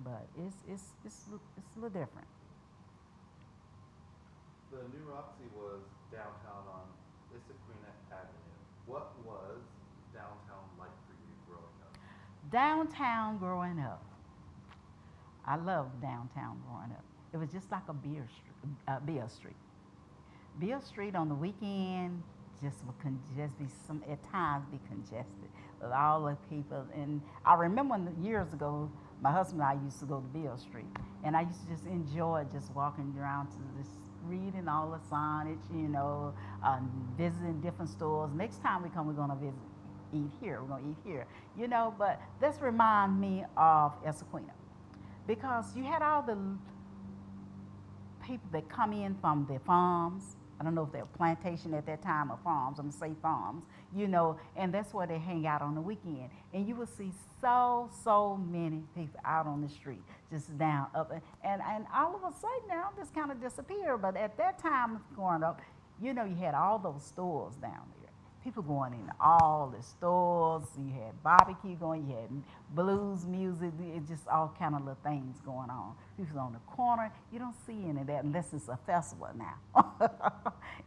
But it's a little different. The new Roxy was downtown on Issaquah Avenue. What was downtown like for you growing up? Downtown growing up, I loved downtown growing up. It was just like a Beale Street. Beale Street on the weekend just be some at times be congested with all the people. And I remember years ago, my husband and I used to go to Beale Street, and I used to just enjoy just walking around to this, reading all the signage, you know, visiting different stores. Next time we come, we're gonna eat here. We're gonna eat here, you know. But this remind me of Issaquah because you had all the people that come in from the farms. I don't know if they're plantation at that time or farms. I'm gonna say farms, you know, and that's where they hang out on the weekend. And you will see so many people out on the street, just down up, and all of a sudden now this kind of disappeared. But at that time growing up, you know, you had all those stores down there. People going in all the stores. You had barbecue going. You had blues music. It just all kind of little things going on. People on the corner, you don't see any of that unless it's a festival now.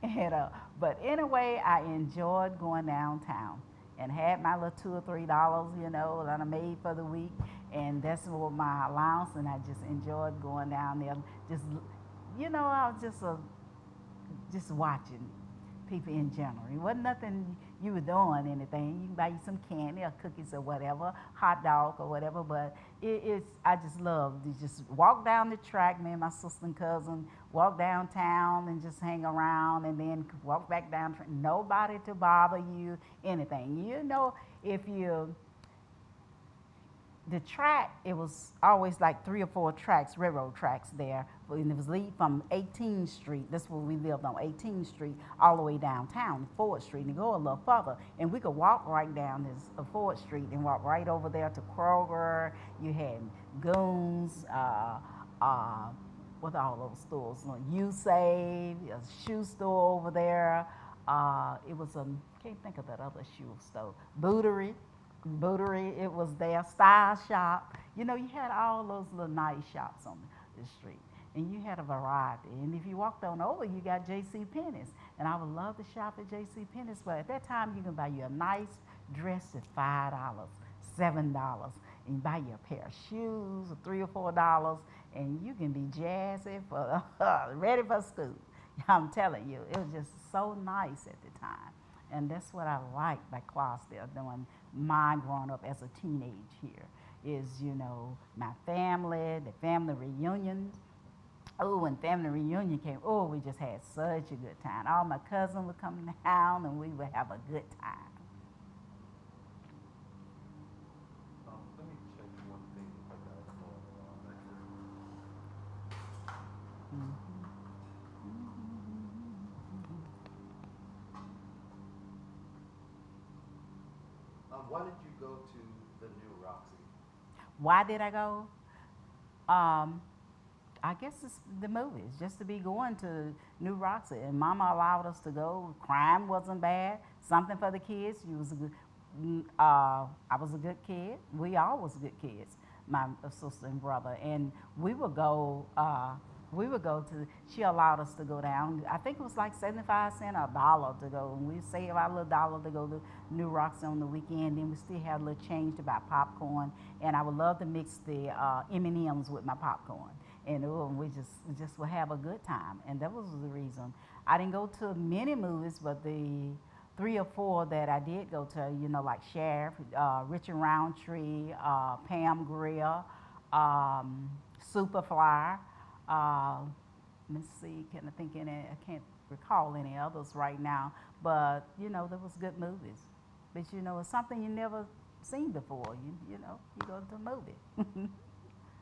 and but anyway, I enjoyed going downtown and had my little $2 or $3, that I made for the week, and that's what my allowance. And I just enjoyed going down there. Just, I was just watching people in general. It wasn't nothing you were doing anything. You can buy you some candy or cookies or whatever, hot dog or whatever. But I just love to just walk down the track. Me and my sister and cousin walk downtown and just hang around, and then walk back down. Nobody to bother you, anything. If you the track, it was always like 3 or 4 tracks, railroad tracks there. And it was lead from 18th Street. That's where we lived on 18th Street, all the way downtown, 4th Street, and go a little further. And we could walk right down this 4th Street and walk right over there to Kroger. You had Goons, what are all those stores? You Save, a shoe store over there. It was can't think of that other shoe store. Bootery, it was there. Style Shop. You had all those little nice shops on the street. And you had a variety. And if you walked on over, you got J.C. Penney's. And I would love to shop at J.C. Penney's, but at that time, you can buy you a nice dress at $5, $7. And you buy you a pair of shoes at $3 or $4, and you can be jazzy for ready for school. I'm telling you, it was just so nice at the time. And that's what I liked by Clarksdale doing my growing up as a teenage here is, my family, the family reunions. Oh, when family reunion came, we just had such a good time. All my cousins would come down and we would have a good time. Let me check one thing I got going on back here. Mm-hmm. Why did you go to the new Roxy? Why did I go? I guess it's the movies, just to be going to New Roxy. And Mama allowed us to go. Crime wasn't bad. Something for the kids. I was a good kid. We all was good kids, my sister and brother. And we would go to, she allowed us to go down. I think it was like 75 cents or $1 to go. And we save our little $1 to go to New Roxy on the weekend. Then we still had a little change to buy popcorn. And I would love to mix the M&Ms with my popcorn. And we just would have a good time. And that was the reason. I didn't go to many movies, but the 3 or 4 that I did go to, like Sheriff, Richard Roundtree, Pam Grier, Superfly. Let me see, can I think any? I can't recall any others right now. But there was good movies. But it's something you never seen before. You go to a movie.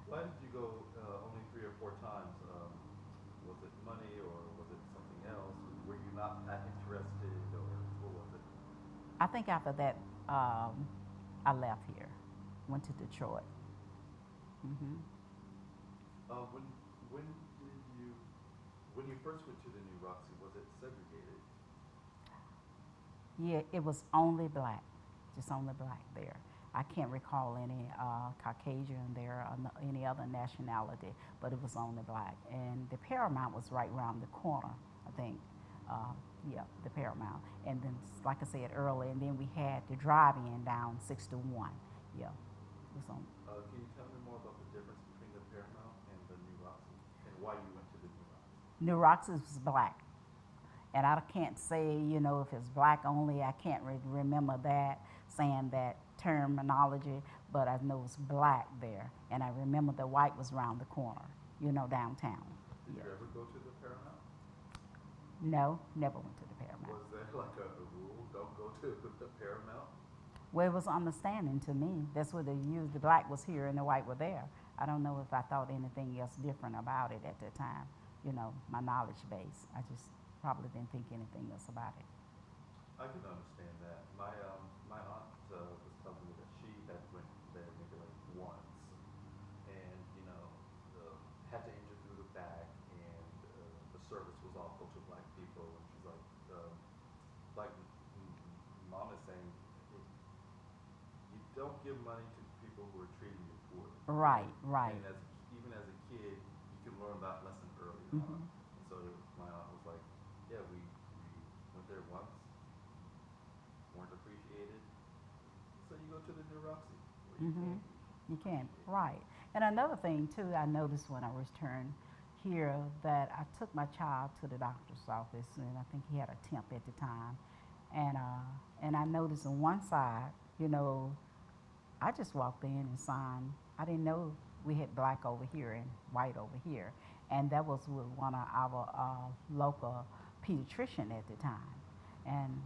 Why did you go only 3 or 4 times? Was it money or was it something else? Were you not that interested or what was it? I think after that, I left here, went to Detroit. Mm-hmm. When you first went to the new Roxy, was it segregated? Yeah, it was only black, just only black there. I can't recall any Caucasian there or any other nationality, but it was only black. And the Paramount was right around the corner, I think. The Paramount. And then, like I said earlier, and then we had the drive-in down 6-1. Yeah, it was on. Can you tell me more about the difference between the Paramount and the new Roxy, and why you went to the new Roxy? New Roxy was black. And I can't say, if it's black only, I can't remember that, saying that terminology, but I know it's black there. And I remember the white was around the corner, downtown. Did you ever go to the Paramount? No, never went to the Paramount. Was there like a rule, don't go to the Paramount? Well, it was understanding to me. That's what they used. The black was here and the white were there. I don't know if I thought anything else different about it at the time. My knowledge base. I just probably didn't think anything else about it. I can understand that. My aunt was telling me that she had went there maybe like once, and had to enter through the back, and the service was awful to black people, and she's like Mom is saying, you don't give money to people who are treating you poorly. Right, right. And even as a kid, you can learn that lesson early on. Mhm. And so my aunt was like, yeah, we went there once, weren't appreciated. So you go to the new Roxy where you can Mhm. be You can, appreciated. right. And another thing too, I noticed when I returned here that I took my child to the doctor's office, and I think he had a temp at the time, and I noticed on one side, you know, I just walked in and signed. I didn't know we had black over here and white over here, and that was with one of our local pediatrician at the time, and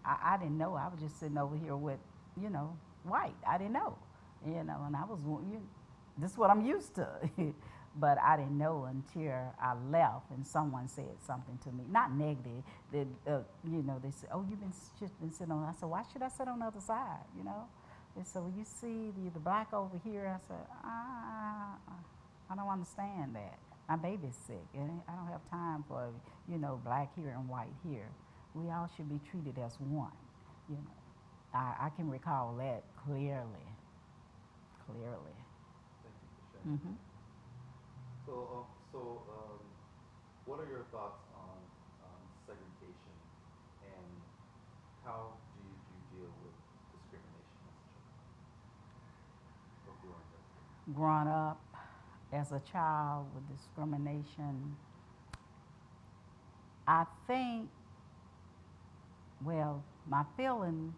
I didn't know. I was just sitting over here with, you know, white. I didn't know, and I was, this is what I'm used to. But I didn't know until I left and someone said something to me, not negative. That they said, "Oh, just been sitting on." I said, "Why should I sit on the other side?" You know. They said, "Well, you see the black over here." I said, I don't understand that. My baby's sick, and I don't have time for black here and white here. We all should be treated as one. You know, I can recall that clearly, clearly. Thank you for sharing Mhm. that. So, what are your thoughts on segregation, and how did you deal with discrimination as a child or growing up here? Growing up as a child with discrimination, I think, well, my feeling,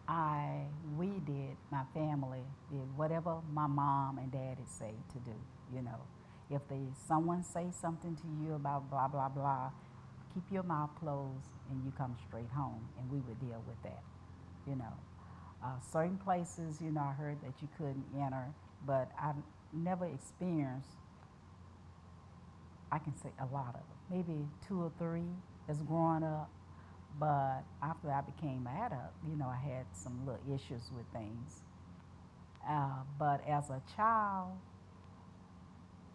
I, we did, my family did whatever my mom and dad had said to do, you know. If someone say something to you about blah, blah, blah, keep your mouth closed and you come straight home, and we would deal with that, you know. Certain places, I heard that you couldn't enter, but I never experienced, I can say a lot of them, maybe two or three as growing up. But after I became an adult, I had some little issues with things. But as a child,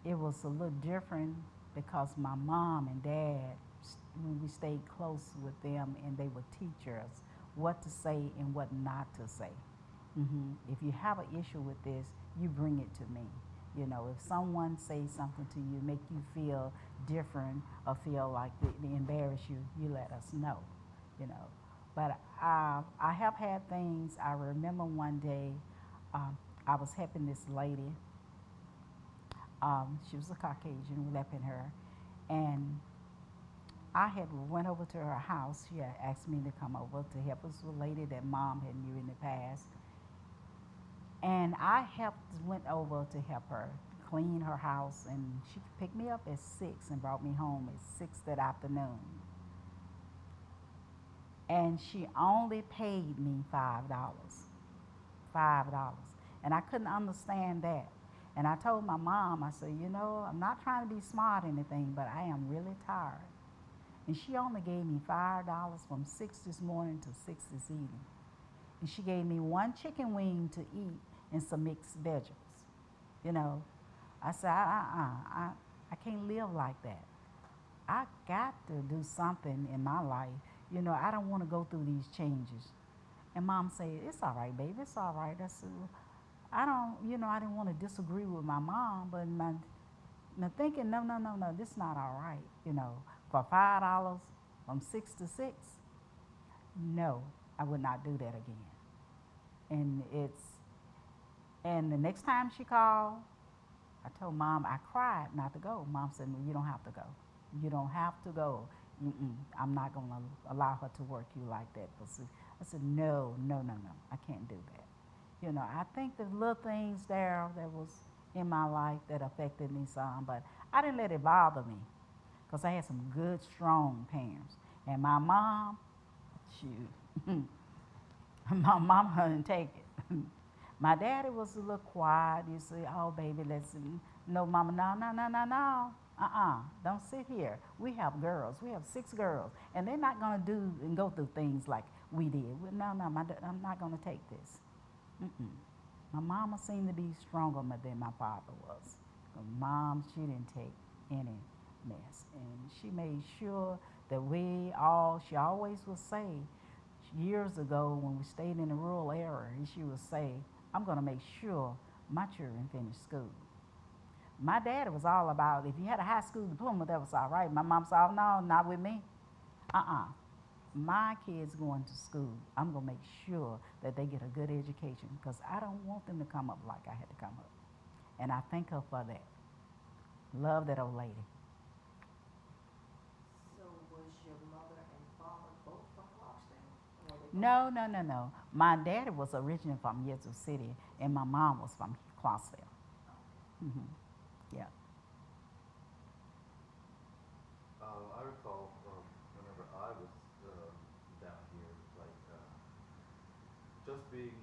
it was a little different because my mom and dad, when we stayed close with them, and they would teach us what to say and what not to say. If you have an issue with this, you bring it to me. If someone says something to you, make you feel different or feel like they embarrass you, you let us know. You know, but I have had things. I remember one day, um, I was helping this lady. She was a Caucasian. We left in her, and I had went over to her house. She had asked me to come over to help us with a lady that mom had knew in the past, and I went over to help her clean her house, and she picked me up at 6 and brought me home at 6 that afternoon. And she only paid me $5. $5. And I couldn't understand that. And I told my mom, I said, I'm not trying to be smart or anything, but I am really tired. And she only gave me $5 from 6 this morning to 6 this evening. And she gave me one chicken wing to eat and some mixed vegetables. You know, I said, I can't live like that. I got to do something in my life. I don't want to go through these changes. And mom said, it's all right, baby, it's all right. I said, I don't, I didn't want to disagree with my mom, but my thinking, no, no, no, no, this is not all right. For $5 from 6 to 6, no, I would not do that again. And and the next time she called, I told mom I cried not to go. Mom said, no, you don't have to go. You don't have to go. I'm not going to allow her to work you like that. But see, I said, no, no, no, no. I can't do that. I think the little things there that was in my life that affected me some, but I didn't let it bother me because I had some good, strong parents. And my mom, shoot, my mama didn't take it. My daddy was a little quiet. You say, oh, baby, listen. No, mama, no, no, no, no, no. Don't sit here. We have girls. We have 6 girls. And they're not going to do and go through things like we did. No, no, I'm not going to take this. Mm-mm. My mama seemed to be stronger than my father was. Mom, she didn't take any mess. And she made sure that she always would say, years ago when we stayed in the rural area, she would say, I'm going to make sure my children finish school. My dad was all about if you had a high school diploma, that was all right. My mom said, oh, no, not with me. My kids going to school, I'm going to make sure that they get a good education because I don't want them to come up like I had to come up. And I thank her for that. Love that old lady. So was your mother and father both from Clarksdale? Or were they No. My daddy was originally from Yazoo City, and my mom was from Clarksdale. Okay. Yeah. I recall whenever I was down here, like just being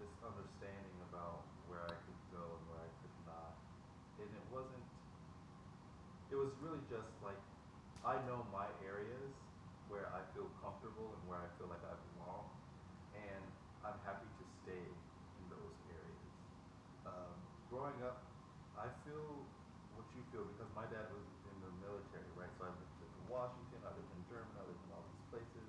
this understanding about where I could go and where I could not, and it wasn't. It was really just like I know my areas where I feel comfortable and where I feel like I belong, and I'm happy to stay in those areas. Growing up, I feel what you feel because my dad was in the military, right? So I lived in Washington, I lived in Germany, I lived in all these places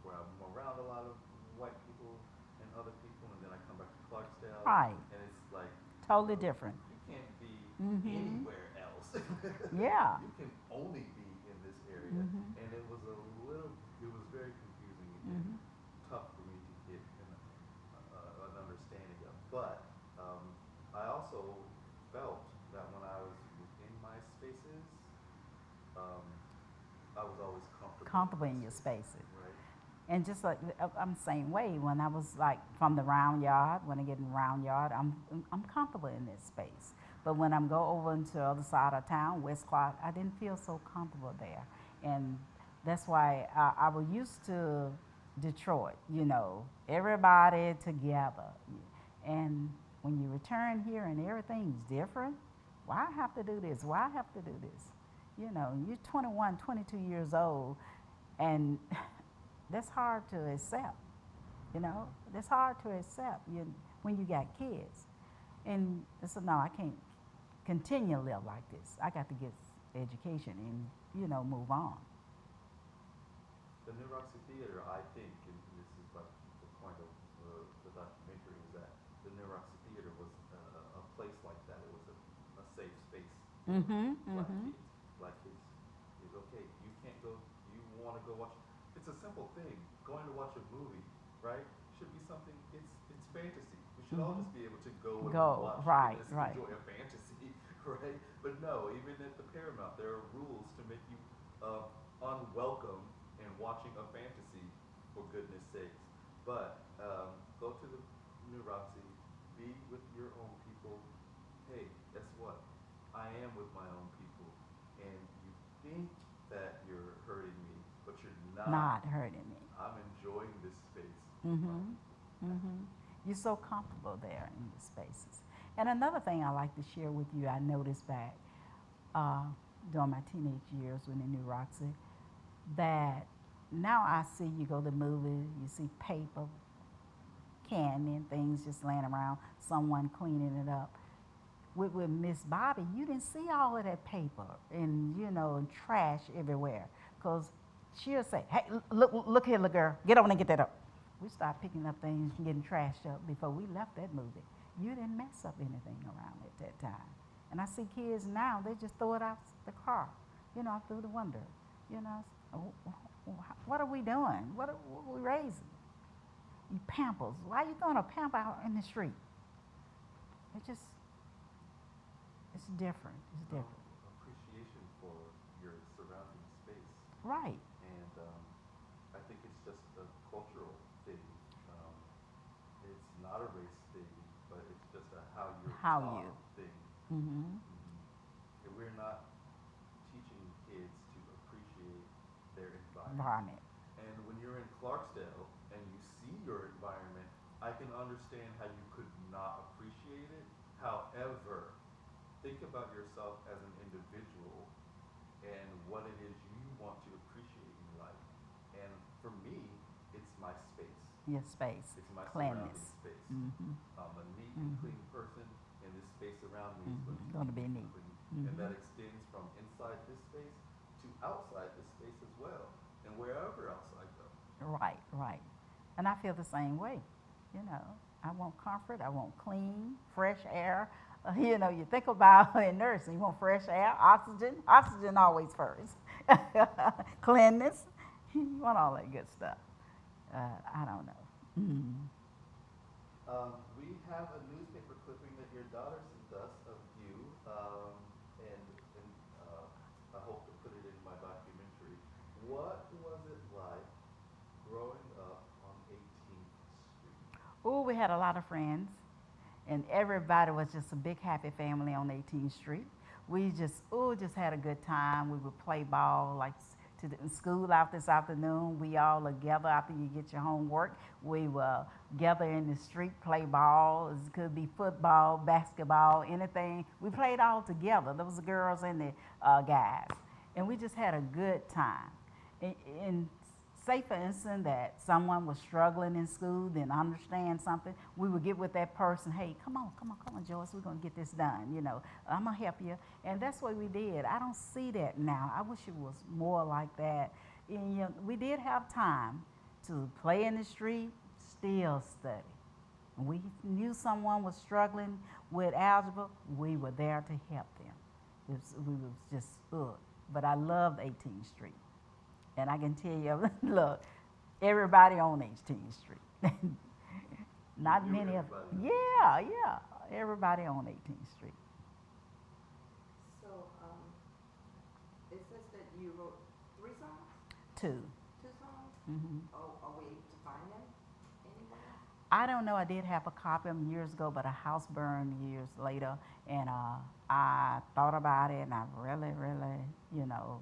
where I'm around a lot of white people and other people, and then I come back to Clarksdale, Right. and it's like Totally different. you can't be Mhm. anywhere else. Yeah. You can only be in this area, Mhm. and it was it was very confusing and Mhm. tough for me to get an understanding of. But I also felt that when I was within my spaces, um, I was always Comfortable my in your spaces, spaces. right? And just like I'm the same way. When I was like from the round yard, when I get in the round yard, I'm comfortable in this space. But when I'm go over into the other side of town, West Clark, I didn't feel so comfortable there, and that's why I was used to Detroit. Everybody together, and when you return here and everything's different, why I have to do this? Why I have to do this? You're 21, 22 years old, and that's hard to accept. That's hard to accept when you got kids. And I said, no, I can't continue to live like this. I got to get education and move on. The New Roxy Theater, I think, and this is like the point of the documentary, is that the New Roxy Theater was a place like that. It was a safe space for Mhm. black Mhm. kids. Black kids is okay. You can't go. You want to go watch. It's a simple thing. Going to watch a movie, right? Should be something. It's fantasy. We should all Mhm. just be able to go and Go watch and right, just right. enjoy a fantasy, right? But no, even at the Paramount, there are rules to make you unwelcome and watching a fantasy, for goodness sakes. But go to the New Roxy, be with your own people. Hey, guess what? I am with my own people, and you think that you're hurting me, but you're not. Not hurting me. I'm enjoying this space with my Mhm. people. Mhm. You're so comfortable there in the spaces. And another thing I like to share with you, I noticed back uh, during my teenage years when I knew Roxy, that now I see you go to the movie, you see paper, candy, and things just laying around, someone cleaning it up. With Miss Bobby, you didn't see all of that paper and and trash everywhere, cause she'll say, "Hey, look here, little girl, get on and get that up." We start picking up things and getting trashed up before we left that movie. You didn't mess up anything around at that time. And I see kids now, they just throw it out the car, through the window. What are we doing? What are we raising? You pampers. Why are you throwing a pamper out in the street? It just, it's different. It's No different. appreciation for your surrounding space, Right. and I think it's just a cultural thing. Um, it's not a race thing, but it's just a how you're How taught you. thing. Mm-hmm. And we're not teaching kids to appreciate their environment. Environment. And when you're in Clarksdale and you see your environment, I can understand how you could not appreciate it. However, think about yourself as an individual and what it is you want to appreciate in life. And for me, it's my space. Your space. It's my surrounding Cleanliness. space. Mm-hmm. I'm a neat and Mm-hmm. clean person, and this space around me is going to Mm-hmm. be Gonna be neat and neat. clean. And Mm-hmm. that extends from inside this space to outside this space as well, and wherever else I go. Right, right. And I feel the same way. You know, I want comfort, I want clean, fresh air. You know, you think about in nursing, you want fresh air, oxygen always first. Cleanness, you want all that good stuff. I don't know. Mm. We have a newspaper clipping that your daughter sent us of you, and I hope to put it in my documentary. What was it like growing up on 18th Street? Oh, we had a lot of friends, and everybody was just a big happy family on 18th Street. We just had a good time. We would play ball like to the school out this afternoon. We all together after you get your homework. We will gather in the street, play ball. It could be football, basketball, anything. We played all together. There was the girls and the guys, and we just had a good time. And say for instance that someone was struggling in school, didn't understand something, we would get with that person, hey, come on, Joyce, we're gonna get this done, you know, I'm gonna help you. And that's what we did. I don't see that now. I wish it was more like that. And, you know, we did have time to play in the street, still study. When we knew someone was struggling with algebra, we were there to help them. We was just, but I loved 18th Street. And I can tell you, look, everybody on 18th Street. Not You many of, everybody. yeah, everybody on 18th Street. So, it says that you wrote 3 songs, Two. 2 songs? Hmm. Oh, are we able to find them anywhere? I don't know. I did have a copy of them years ago, but a house burned years later, and I thought about it, and I really, you know,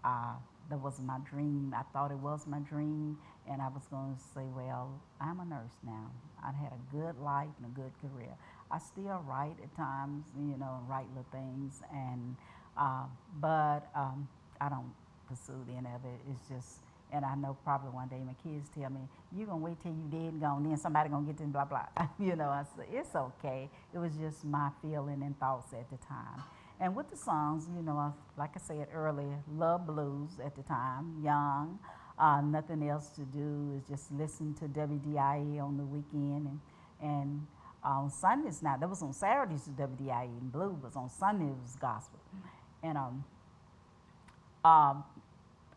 uh, that was my dream. I thought it was my dream, and I was going to say, well, I'm a nurse now. I had a good life and a good career. I still write at times, you know, and write little things, and uh, but I don't pursue any of it. It's just, and I know probably one day my kids tell me, you're going to wait till you dead and gone, then somebody going to get them, blah, blah. You know, I said, it's okay. It was just my feeling and thoughts at the time. And with the songs, you know, like I said earlier, love blues at the time, young, nothing else to do is just listen to WDIE on the weekend, and on Sundays now, that was on Saturdays to WDIE, and blue was on Sundays was gospel. And um,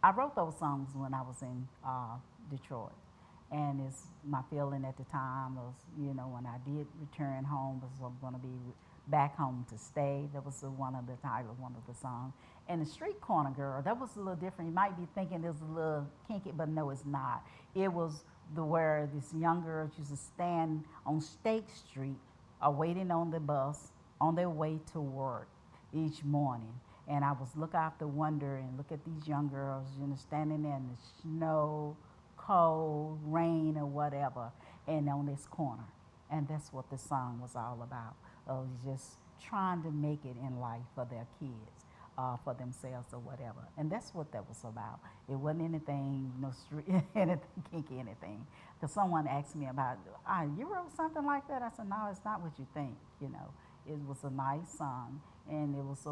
I wrote those songs when I was in Detroit. And it's my feeling at the time was, you know, when I did return home, was I'm going to be back home to stay. That was one of the titles, one of the songs. And the Street Corner Girl, that was a little different. You might be thinking it's a little kinky, but no, it's not. It was where this young girl used to stand on State Street, waiting on the bus on their way to work each morning. And I was look out the window and look at these young girls, you know, standing there in the snow, cold, rain, or whatever, and on this corner. And that's what the song was all about. Of just trying to make it in life for their kids, for themselves or whatever. And that's what that was about. It wasn't anything, no street, anything kinky, anything. Because someone asked me about, you wrote something like that? I said, no, it's not what you think, you know. It was a nice song, and it was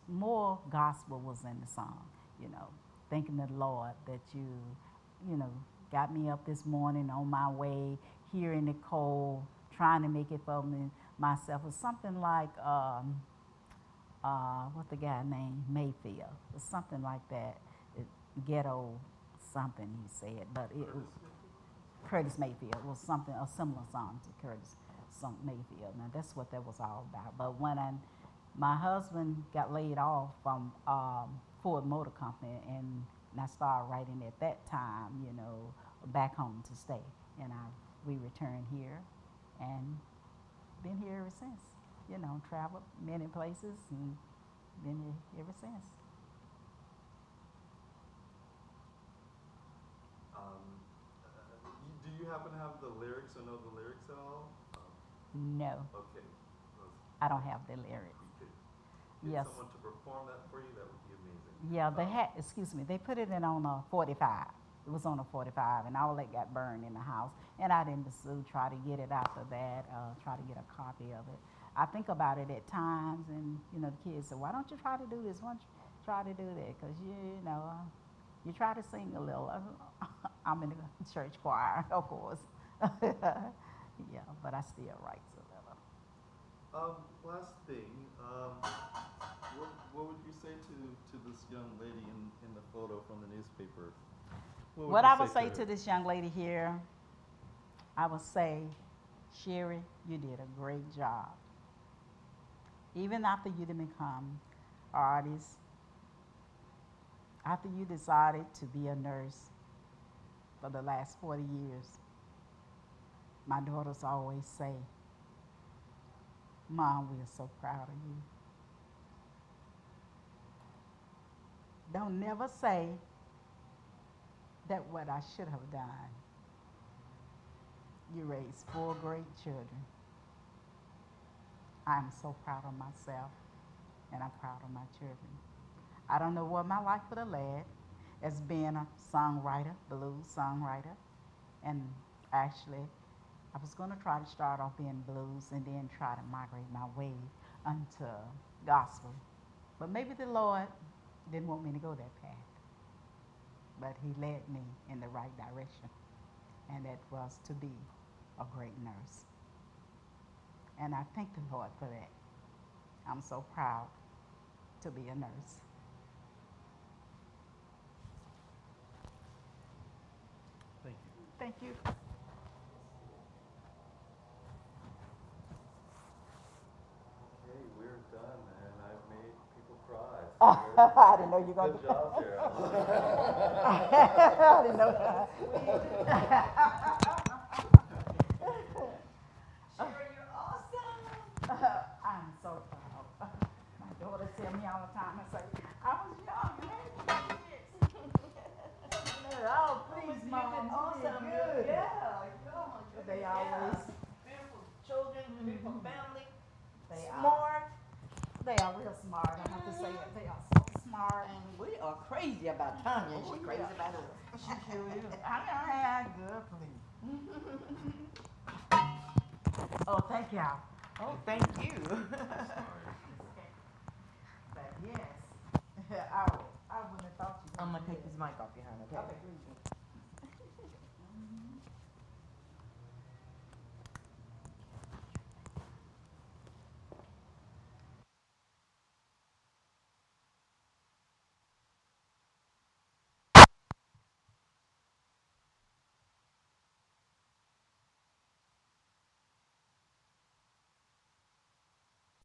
more gospel was in the song, you know, thanking the Lord that you know, got me up this morning on my way here in the cold, trying to make it for me myself. It was something like what the guy named Mayfield. It was something like that. Ghetto something he said, but it was Curtis Mayfield. It was something a similar song to Curtis Mayfield. Now that's what that was all about. But when my husband got laid off from Ford Motor Company, and I started writing at that time, you know, back home to stay, and we returned here, and been here ever since. You know, traveled many places and been here ever since. Do you happen to have the lyrics or know the lyrics at all? No, Okay. I don't have the lyrics. We could get Yes. someone to perform that for you. That would be amazing. Yeah, they had, excuse me, they put it in on a 45. It was on a 45, and all that got burned in the house. And I didn't pursue, try to get it after that, try to get a copy of it. I think about it at times, and, you know, the kids say, why don't you try to do this? Why don't you try to do that? Because, you know, you try to sing a little. I'm in the church choir, of course. Yeah, but I still write a little. Last thing, what would you say to this young lady in the photo from the newspaper? What I would say to this young lady here, I would say, Sherry, you did a great job. Even after you didn't become an artist, after you decided to be a nurse for the last 40 years, my daughters always say, Mom, we are so proud of you. Don't never say that what I should have done. You raised 4 great children. I'm so proud of myself and I'm proud of my children. I don't know what my life would have led as being a songwriter, blues songwriter. And actually, I was going to try to start off in blues and then try to migrate my way onto gospel. But maybe the Lord didn't want me to go that path. But He led me in the right direction, and that was to be a great nurse. And I thank the Lord for that. I'm so proud to be a nurse. Thank you. Thank you. Okay, we're done, and I've made people cry. I didn't know you were going Good to. job, Daryl. I didn't know that. Sherry, you're awesome. I'm so proud. My daughter tell me all the time, I say, I was young, you had kids. Oh, please, You Mom, did you awesome. did good. Yeah, oh my goodness. They yeah. always, Beautiful children, beautiful family, they are, smart, they are real smart, I have to say it, they are so smart. and we are crazy about Tanya, and Oh, she's crazy yeah. about us. She sure is. I good, please. Oh, thank y'all. Oh, thank you. But yes, I wouldn't have thought you. I'm gonna take this mic off your hand, okay? Okay, please.